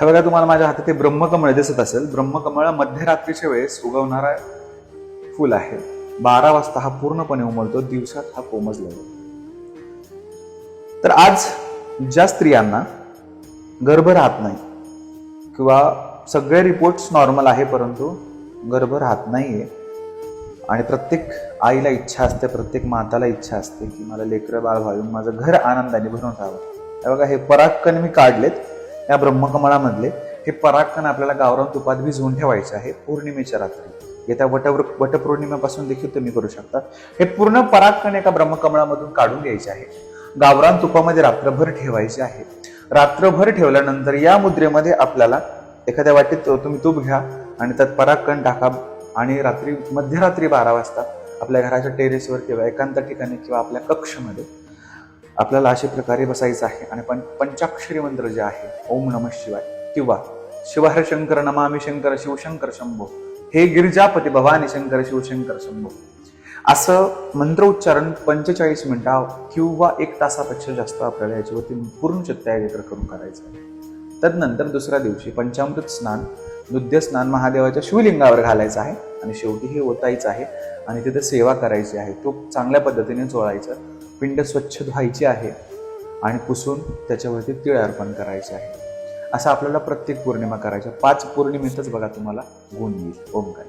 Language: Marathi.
हे बघा, तुम्हाला माझ्या हातात ते ब्रह्मकमळ दिसत असेल. ब्रह्मकमळ मध्यरात्रीच्या वेळेस उगवणारा फुल आहे. 12 वाजता हा पूर्णपणे उमलतो, दिवसात हा कोमजला जातो. तर आज ज्या स्त्रियांना गर्भ राहत नाही किंवा सगळे रिपोर्ट्स नॉर्मल आहे परंतु गर्भ राहत नाहीये आणि प्रत्येक आईला इच्छा असते, प्रत्येक माताला इच्छा असते की मला लेकरं बाळ व्हावी, माझं घर आनंदाने भरून राहावं. हे बघा, हे परागकण मी काढलेत या ब्रह्मकमळामधले. हे परागकण आपल्याला गावरान तुपात भिजवून ठेवायचे आहे पौर्णिमेच्या रात्री. येत्या वटपौर्णिमेपासून देखील तुम्ही करू शकता. हे पूर्ण परागकण एका ब्रह्मकमळामधून काढून घ्यायचे आहे, गावरान तुपामध्ये रात्रभर ठेवायचे आहे. रात्रभर ठेवल्यानंतर या मुद्रेमध्ये आपल्याला एखाद्या वाटीत तुम्ही तूप घ्या आणि त्यात परागकण टाका आणि रात्री मध्यरात्री 12 वाजता आपल्या घराच्या टेरेसवर किंवा एकांत ठिकाणी किंवा आपल्या कक्षमध्ये आपल्याला अशा प्रकारे बसायचं आहे आणि पंचाक्षरी मंत्र जे आहे ओम नमः शिवाय किंवा शिवहर शंकर नमामि शंकर शिवशंकर शंभो, हे गिरिजापती भवानी शंकर शिवशंकर शंभो, असं मंत्र उच्चारण 45 मिनिटं किंवा 1 तासापेक्षा जास्त आपल्याला याच्यावरती पूर्ण चित्ताएकाग्र करून करायचं आहे. तदनंतर दुसऱ्या दिवशी पंचामृत स्नान, नृत्य स्नान महादेवाच्या शिवलिंगावर घालायचं आहे आणि शेवटी हे ओतायचं आहे आणि तिथे सेवा करायची आहे. तो चांगल्या पद्धतीने चोळायचा, पिंड स्वच्छ धुवायची आहे आणि पुसून त्याच्यावरती तीळ अर्पण करायचे आहे. असं आपल्याला प्रत्येक पौर्णिमा करायच्या. 5 पौर्णिमेतच बघा तुम्हाला गुण येईल. ओम काय.